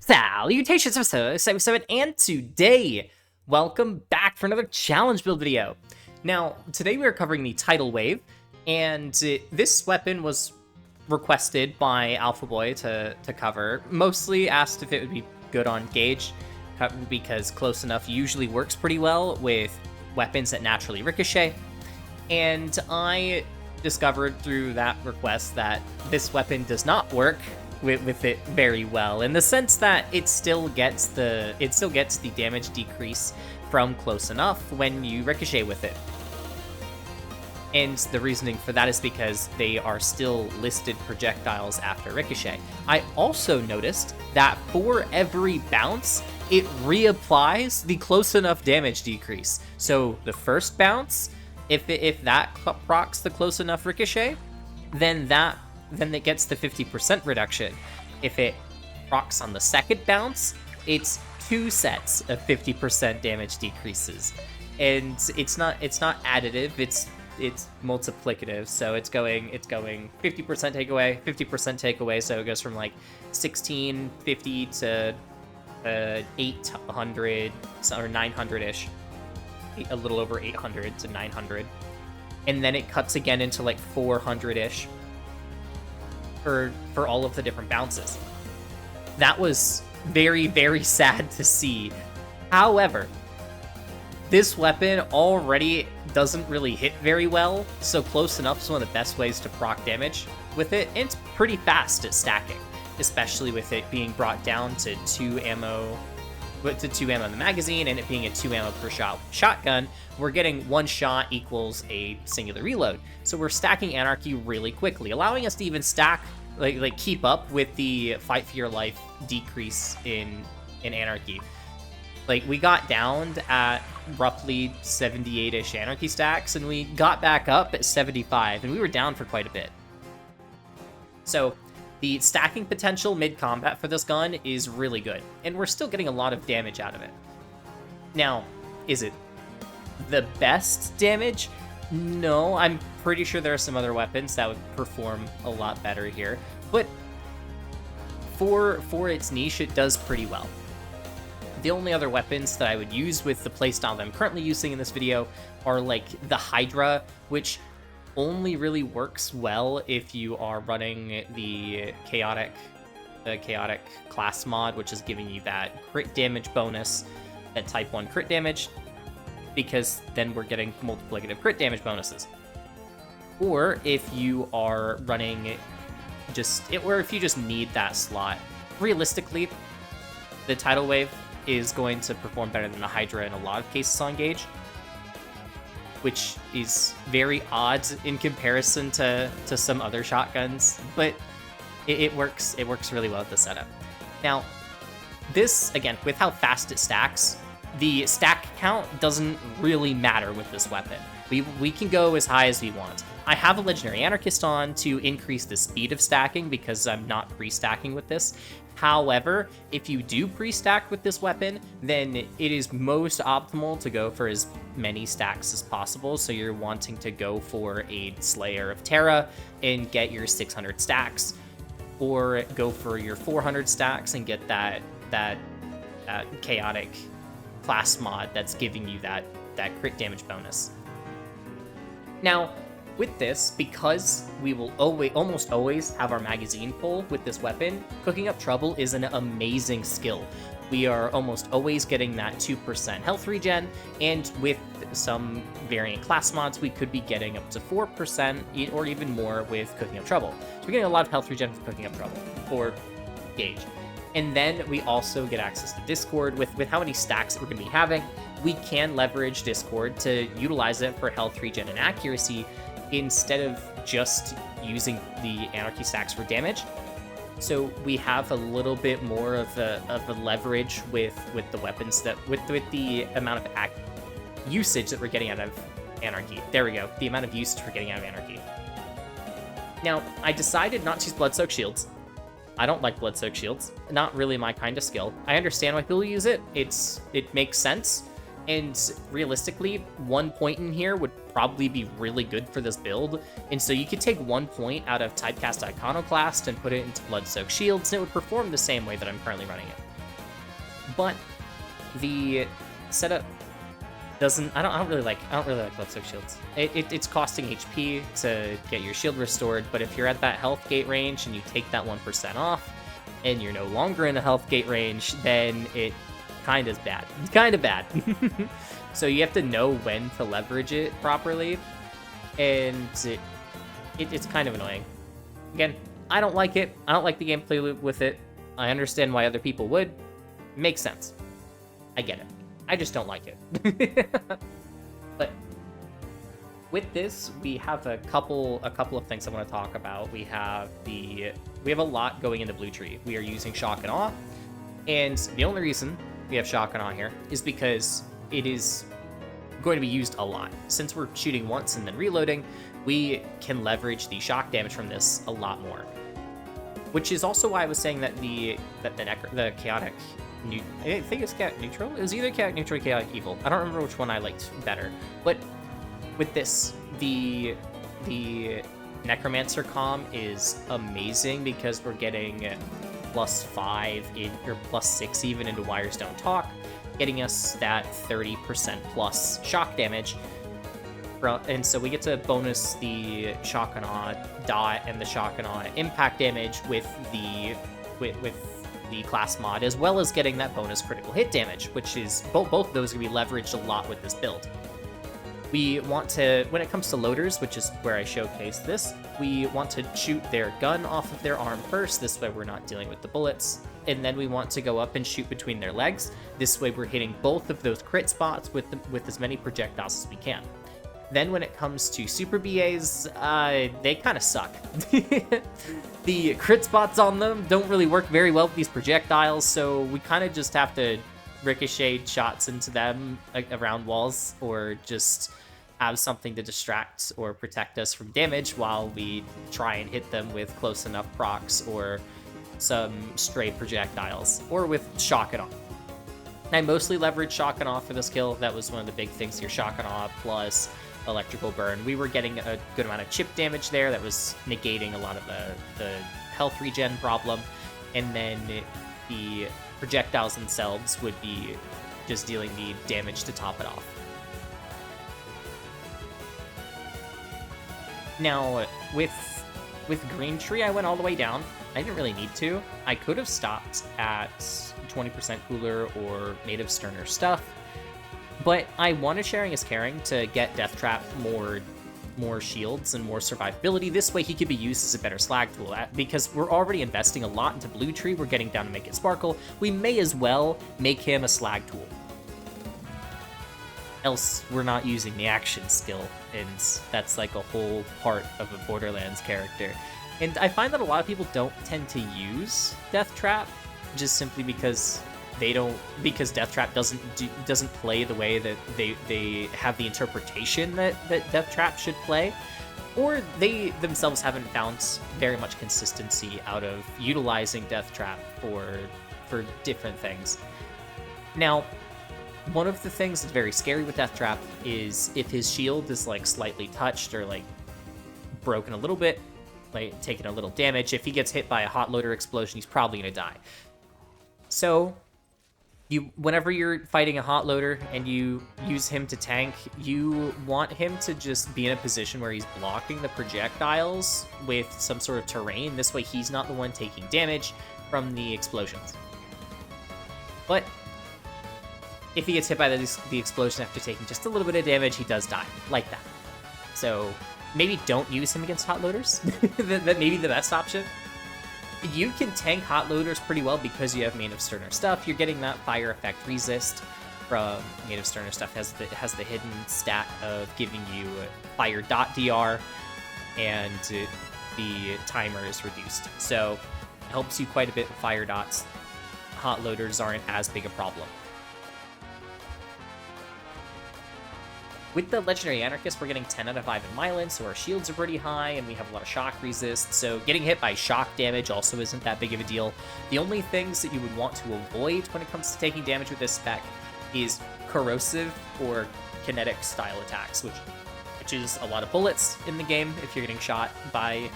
Salutations, episode 77, and today, welcome back for another challenge build video. Now, today we are covering the Tidal Wave, and this weapon was requested by Alpha Boy to cover. Mostly asked if it would be good on Gaige, because close enough usually works pretty well with weapons that naturally ricochet. And I discovered through that request that this weapon does not work with it very well, in the sense that it still gets the damage decrease from close enough when you ricochet with it. And the reasoning for that is because they are still listed projectiles after ricochet. I also noticed that for every bounce, it reapplies the close enough damage decrease. So the first bounce, if that procs the close enough ricochet, then it gets the 50% reduction. If it procs on the second bounce, it's 2 sets of 50% damage decreases. And it's not additive, it's multiplicative. So it's going 50% takeaway, 50% takeaway, so it goes from like 1650 to 800 or 900-ish. A little over 800 to 900. And then it cuts again into like 400-ish. For all of the different bounces. That was very, very sad to see. However, this weapon already doesn't really hit very well, so close enough is one of the best ways to proc damage with it, and it's pretty fast at stacking, especially with it being brought down to 2 ammo in the magazine, and it being a 2 ammo per shotgun. We're getting 1 shot equals a singular reload. So we're stacking Anarchy really quickly, allowing us to even stack, like keep up with the fight for your life decrease in Anarchy. Like, we got downed at roughly 78-ish Anarchy stacks, and we got back up at 75, and we were down for quite a bit. So the stacking potential mid-combat for this gun is really good, and we're still getting a lot of damage out of it. Now, is it the best damage? No, I'm pretty sure there are some other weapons that would perform a lot better here, but for its niche, it does pretty well. The only other weapons that I would use with the playstyle that I'm currently using in this video are like the Hydra, which only really works well if you are running the chaotic class mod, which is giving you that crit damage bonus, that type 1 crit damage, because then we're getting multiplicative crit damage bonuses. Or if you are running or if you just need that slot. Realistically, the Tidal Wave is going to perform better than the Hydra in a lot of cases on Gaige, which is very odd in comparison to some other shotguns, but it works really well with the setup. Now, this, again, with how fast it stacks, the stack count doesn't really matter with this weapon. We can go as high as we want. I have a Legendary Anarchist on to increase the speed of stacking because I'm not pre-stacking with this. However, if you do pre-stack with this weapon, then it is most optimal to go for as many stacks as possible. So you're wanting to go for a Slayer of Terra and get your 600 stacks, or go for your 400 stacks and get that chaotic class mod that's giving you that crit damage bonus. Now, with this, because we will almost always have our magazine full with this weapon, cooking up trouble is an amazing skill. We are almost always getting that 2% health regen, and with some variant class mods, we could be getting up to 4% or even more with cooking up trouble. So we're getting a lot of health regen for cooking up trouble, or Gaige. And then we also get access to Discord. With how many stacks that we're going to be having, we can leverage Discord to utilize it for health regen and accuracy, instead of just using the Anarchy stacks for damage. So we have a little bit more of a leverage with the weapons, with the amount of usage that we're getting out of Anarchy. There we go, the amount of usage we're getting out of Anarchy. Now, I decided not to use Blood-Soaked Shields. I don't like Blood-Soaked Shields. Not really my kind of skill. I understand why people use it. It makes sense. And realistically, 1 point in here would probably be really good for this build. And so you could take 1 point out of Typecast Iconoclast and put it into Blood-Soaked Shields, and it would perform the same way that I'm currently running it. But the setup doesn't. I don't really like Left Stick shields. It's costing HP to get your shield restored, but if you're at that health gate range and you take that 1% off, and you're no longer in a health gate range, then it kind of is bad. It's kind of bad. So you have to know when to leverage it properly, and it's kind of annoying. Again, I don't like it. I don't like the gameplay loop with it. I understand why other people would. Makes sense. I get it. I just don't like it. But with this, we have a couple of things I want to talk about. We have a lot going into Blue Tree. We are using Shock and Awe, and the only reason we have Shock and Awe here is because it is going to be used a lot. Since we're shooting once and then reloading, we can leverage the shock damage from this a lot more. Which is also why I was saying that the chaotic, I think it's chaotic neutral. It was either chaotic neutral or chaotic evil. I don't remember which one I liked better. But with this, the Necromancer comm is amazing because we're getting +5 or +6 even into Wires Don't Talk, getting us that 30% plus shock damage. And so we get to bonus the Shock and Awe dot and the Shock and Awe impact damage with the class mod, as well as getting that bonus critical hit damage, which is both of those are going to be leveraged a lot with this build. We want to, when it comes to loaders, which is where I showcase this, we want to shoot their gun off of their arm first. This way we're not dealing with the bullets. And then we want to go up and shoot between their legs. This way we're hitting both of those crit spots with as many projectiles as we can. Then when it comes to Super BAs, they kind of suck. The crit spots on them don't really work very well with these projectiles, so we kind of just have to ricochet shots into them around walls, or just have something to distract or protect us from damage while we try and hit them with close enough procs or some stray projectiles, or with Shock and Awe. I mostly leveraged Shock and Awe for this kill. That was one of the big things here, Shock and Awe plus electrical burn. We were getting a good amount of chip damage there that was negating a lot of the health regen problem, and then the projectiles themselves would be just dealing the damage to top it off. Now, with Green Tree, I went all the way down. I didn't really need to. I could have stopped at 20% cooler or made of sterner stuff, but I wanted Sharing is Caring to get Death Trap more shields and more survivability. This way he could be used as a better slag tool, because we're already investing a lot into Blue Tree. We're getting down to make it sparkle. We may as well make him a slag tool. Else we're not using the action skill, and that's like a whole part of a Borderlands character. And I find that a lot of people don't tend to use Death Trap, just simply because Death Trap doesn't play the way that they have the interpretation that Death Trap should play, or they themselves haven't found very much consistency out of utilizing Death Trap for different things. Now, one of the things that's very scary with Death Trap is if his shield is like slightly touched or like broken a little bit, like taking a little damage, if he gets hit by a hot loader explosion, he's probably gonna die. So whenever you're fighting a hot loader and you use him to tank, you want him to just be in a position where he's blocking the projectiles with some sort of terrain. This way he's not the one taking damage from the explosions. But if he gets hit by the explosion after taking just a little bit of damage, he does die, like that. So maybe don't use him against hot loaders. That may be the best option. You can tank hot loaders pretty well because you have Mane of Sterner stuff. You're getting that fire effect resist from Mane of Sterner stuff. Has the hidden stat of giving you fire dot DR, and the timer is reduced. So it helps you quite a bit with fire dots. Hot loaders aren't as big a problem. With the Legendary Anarchist, we're getting 10 out of 5 in Myelin, so our shields are pretty high, and we have a lot of shock resist, so getting hit by shock damage also isn't that big of a deal. The only things that you would want to avoid when it comes to taking damage with this spec is corrosive or kinetic style attacks, which is a lot of bullets in the game. If you're getting shot by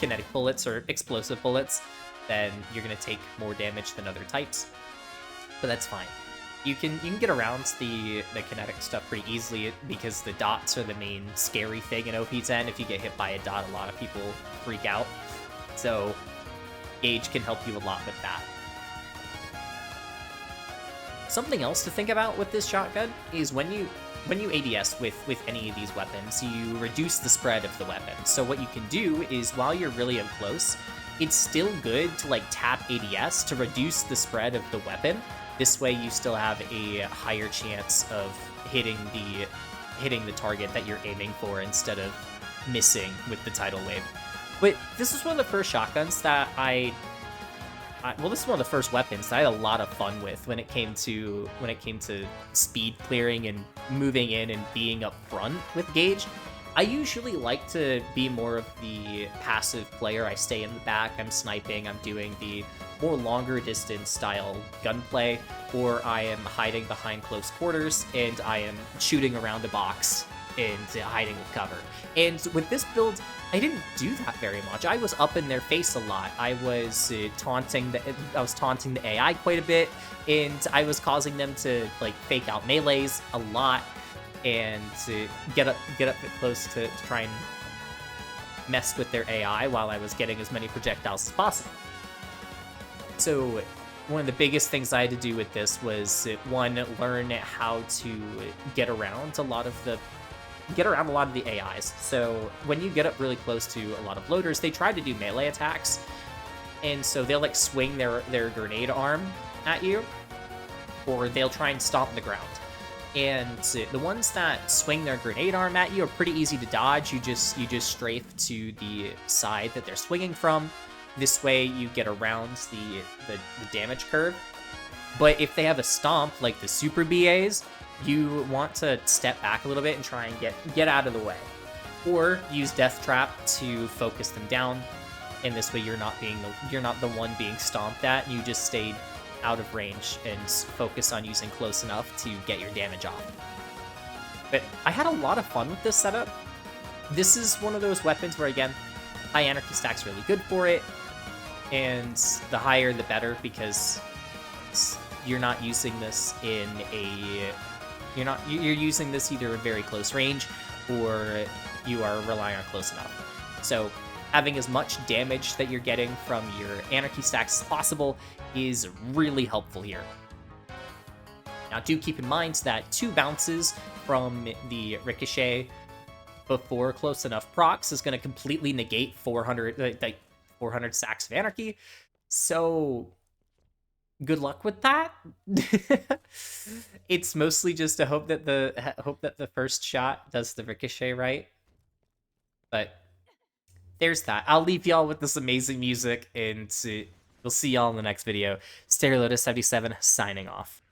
kinetic bullets or explosive bullets, then you're going to take more damage than other types. but that's fine. You can get around the kinetic stuff pretty easily because the dots are the main scary thing in OP10. If you get hit by a dot, a lot of people freak out. So Gaige can help you a lot with that. Something else to think about with this shotgun is when you ADS with any of these weapons, you reduce the spread of the weapon. So what you can do is while you're really up close, it's still good to like tap ADS to reduce the spread of the weapon. This way you still have a higher chance of hitting the target that you're aiming for instead of missing with the tidal wave. But this was one of the first shotguns that well, this is one of the first weapons that I had a lot of fun with when it came to speed clearing and moving in and being up front with Gaige. I usually like to be more of the passive player. I stay in the back, I'm sniping, I'm doing the more longer distance style gunplay, or I am hiding behind close quarters and I am shooting around a box and hiding with cover. And with this build, I didn't do that very much. I was up in their face a lot. I was taunting the AI quite a bit, and I was causing them to like fake out melees a lot and to get up close to try and mess with their AI while I was getting as many projectiles as possible. So one of the biggest things I had to do with this was one, learn how to get around a lot of the AIs. So when you get up really close to a lot of loaders, they try to do melee attacks, and so they'll like swing their grenade arm at you, or they'll try and stomp the ground. And the ones that swing their grenade arm at you are pretty easy to dodge. You just strafe to the side that they're swinging from. This way you get around the damage curve. But if they have a stomp like the super BAs, you want to step back a little bit and try and get out of the way, or use Death Trap to focus them down. And this way you're not the one being stomped at. You just stayed out of range and focus on using close enough to get your damage off. But I had a lot of fun with this setup. This is one of those weapons where, again, high Anarchy stack's really good for it, and the higher the better, because you're not using this in a you're using this either in very close range or you are relying on close enough. So having as much damage that you're getting from your Anarchy stacks as possible is really helpful here. Now do keep in mind that 2 bounces from the Ricochet before close enough procs is going to completely negate 400 stacks of Anarchy. So good luck with that. It's mostly just a hope that the first shot does the ricochet right. But there's that. I'll leave y'all with this amazing music, and we'll see y'all in the next video. StereoLotus77 signing off.